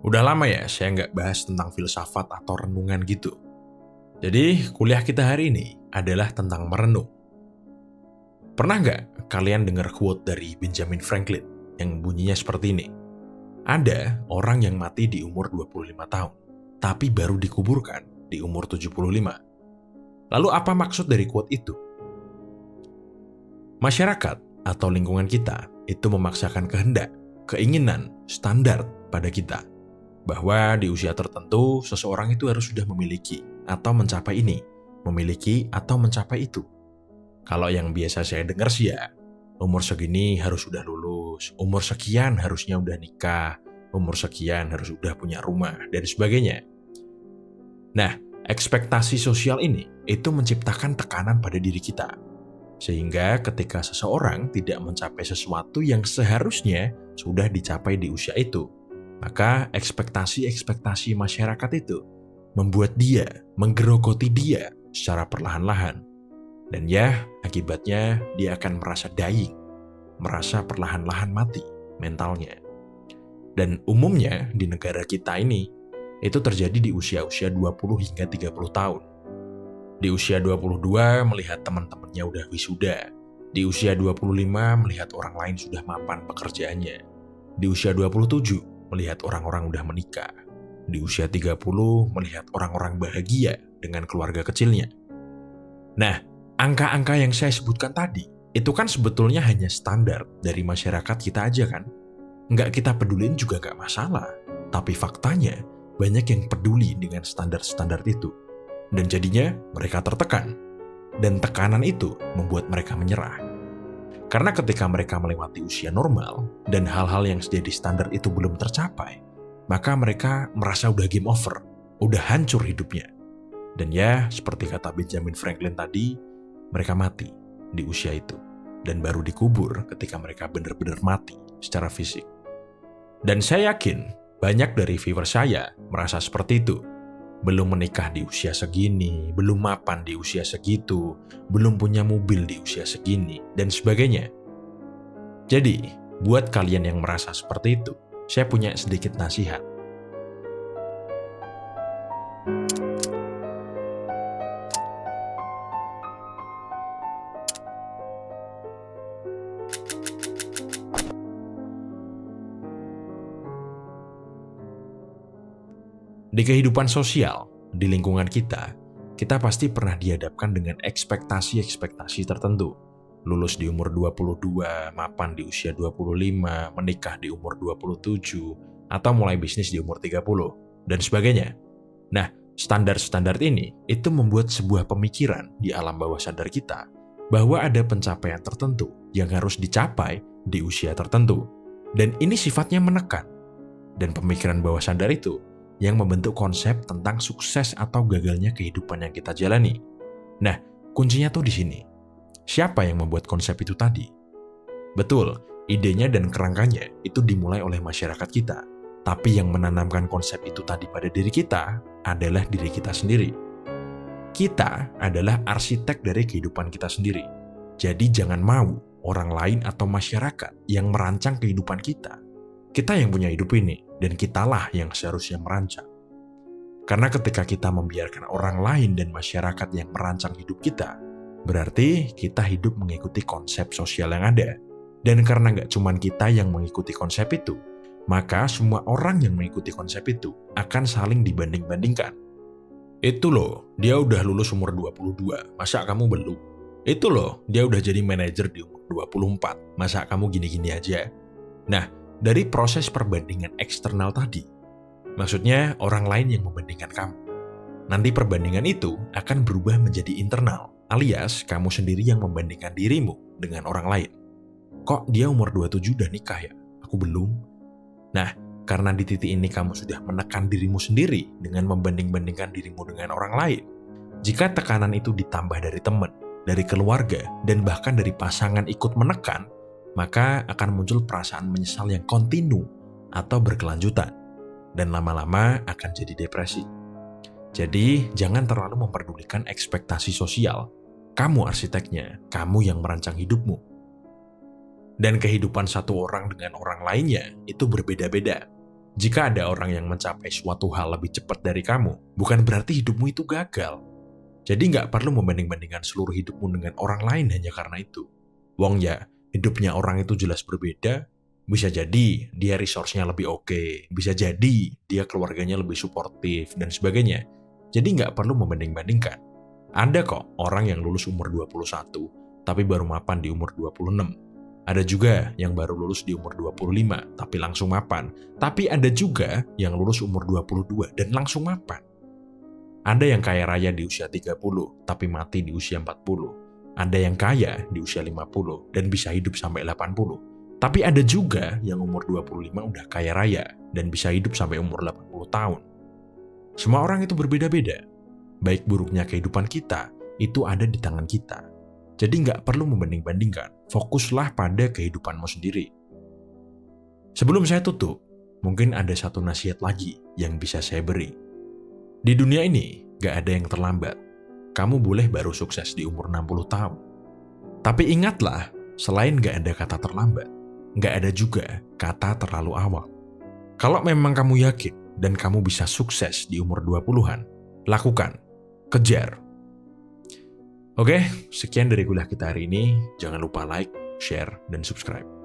Udah lama ya saya nggak bahas tentang filsafat atau renungan gitu. Jadi kuliah kita hari ini adalah tentang merenung. Pernah nggak kalian dengar quote dari Benjamin Franklin yang bunyinya seperti ini? Ada orang yang mati di umur 25 tahun, tapi baru dikuburkan di umur 75. Lalu apa maksud dari quote itu? Masyarakat atau lingkungan kita itu memaksakan kehendak, keinginan, standar pada kita. Bahwa di usia tertentu, seseorang itu harus sudah memiliki atau mencapai ini, memiliki atau mencapai itu. Kalau yang biasa saya dengar sih ya, umur segini harus sudah lulus, umur sekian harusnya udah nikah, umur sekian harus udah punya rumah, dan sebagainya. Nah, ekspektasi sosial ini itu menciptakan tekanan pada diri kita. Sehingga ketika seseorang tidak mencapai sesuatu yang seharusnya sudah dicapai di usia itu, maka ekspektasi-ekspektasi masyarakat itu membuat dia, menggerogoti dia secara perlahan-lahan. Dan ya, akibatnya dia akan merasa dying, merasa perlahan-lahan mati mentalnya. Dan umumnya di negara kita ini, itu terjadi di usia-usia 20 hingga 30 tahun. Di usia 22 melihat teman-temannya udah wisuda. Di usia 25 melihat orang lain sudah mapan pekerjaannya. Di usia 27 melihat orang-orang udah menikah. Di usia 30 melihat orang-orang bahagia dengan keluarga kecilnya. Nah, angka-angka yang saya sebutkan tadi, itu kan sebetulnya hanya standar dari masyarakat kita aja kan? Nggak kita pedulin juga nggak masalah. Tapi faktanya, banyak yang peduli dengan standar-standar itu. Dan jadinya mereka tertekan. Dan tekanan itu membuat mereka menyerah. Karena ketika mereka melewati usia normal dan hal-hal yang jadi standar itu belum tercapai, maka mereka merasa udah game over, udah hancur hidupnya. Dan ya, seperti kata Benjamin Franklin tadi, mereka mati di usia itu. Dan baru dikubur ketika mereka benar-benar mati secara fisik. Dan saya yakin banyak dari viewer saya merasa seperti itu. Belum menikah di usia segini, belum mapan di usia segitu, belum punya mobil di usia segini, dan sebagainya. Jadi, buat kalian yang merasa seperti itu, saya punya sedikit nasihat. Di kehidupan sosial, di lingkungan kita pasti pernah dihadapkan dengan ekspektasi-ekspektasi tertentu. Lulus di umur 22, mapan di usia 25, menikah di umur 27, atau mulai bisnis di umur 30, dan sebagainya. Nah, standar-standar ini itu membuat sebuah pemikiran di alam bawah sadar kita bahwa ada pencapaian tertentu yang harus dicapai di usia tertentu. Dan ini sifatnya menekan. Dan pemikiran bawah sadar itu yang membentuk konsep tentang sukses atau gagalnya kehidupan yang kita jalani. Nah, kuncinya tuh di sini. Siapa yang membuat konsep itu tadi? Betul, idenya dan kerangkanya itu dimulai oleh masyarakat kita. Tapi yang menanamkan konsep itu tadi pada diri kita adalah diri kita sendiri. Kita adalah arsitek dari kehidupan kita sendiri. Jadi jangan mau orang lain atau masyarakat yang merancang kehidupan kita. Kita yang punya hidup ini, dan kitalah yang seharusnya merancang. Karena ketika kita membiarkan orang lain dan masyarakat yang merancang hidup kita, berarti kita hidup mengikuti konsep sosial yang ada. Dan karena nggak cuma kita yang mengikuti konsep itu, maka semua orang yang mengikuti konsep itu akan saling dibanding-bandingkan. Itu loh, dia udah lulus umur 22, masa kamu belum? Itu loh, dia udah jadi manajer di umur 24, masa kamu gini-gini aja? Nah, dari proses perbandingan eksternal tadi, maksudnya orang lain yang membandingkan kamu. Nanti perbandingan itu akan berubah menjadi internal, alias kamu sendiri yang membandingkan dirimu dengan orang lain. Kok dia umur 27 udah nikah ya? Aku belum. Nah, karena di titik ini kamu sudah menekan dirimu sendiri dengan membanding-bandingkan dirimu dengan orang lain. Jika tekanan itu ditambah dari teman, dari keluarga, dan bahkan dari pasangan ikut menekan, maka akan muncul perasaan menyesal yang kontinu atau berkelanjutan, dan lama-lama akan jadi depresi. Jadi, jangan terlalu memperdulikan ekspektasi sosial. Kamu arsiteknya, kamu yang merancang hidupmu. Dan kehidupan satu orang dengan orang lainnya itu berbeda-beda. Jika ada orang yang mencapai suatu hal lebih cepat dari kamu, bukan berarti hidupmu itu gagal. Jadi nggak perlu membanding-bandingkan seluruh hidupmu dengan orang lain hanya karena itu. Wong ya, hidupnya orang itu jelas berbeda. Bisa jadi dia resource-nya lebih oke. Bisa jadi dia keluarganya lebih suportif, dan sebagainya. Jadi nggak perlu membanding-bandingkan. Ada kok orang yang lulus umur 21, tapi baru mapan di umur 26. Ada juga yang baru lulus di umur 25, tapi langsung mapan. Tapi ada juga yang lulus umur 22 dan langsung mapan. Ada yang kaya raya di usia 30, tapi mati di usia 40. Ada yang kaya di usia 50 dan bisa hidup sampai 80. Tapi ada juga yang umur 25 udah kaya raya dan bisa hidup sampai umur 80 tahun. Semua orang itu berbeda-beda. Baik buruknya kehidupan kita, itu ada di tangan kita. Jadi nggak perlu membanding-bandingkan, fokuslah pada kehidupanmu sendiri. Sebelum saya tutup, mungkin ada satu nasihat lagi yang bisa saya beri. Di dunia ini, nggak ada yang terlambat. Kamu boleh baru sukses di umur 60 tahun. Tapi ingatlah, selain nggak ada kata terlambat, nggak ada juga kata terlalu awal. Kalau memang kamu yakin dan kamu bisa sukses di umur 20-an, lakukan, kejar. Oke, sekian dari kuliah kita hari ini. Jangan lupa like, share, dan subscribe.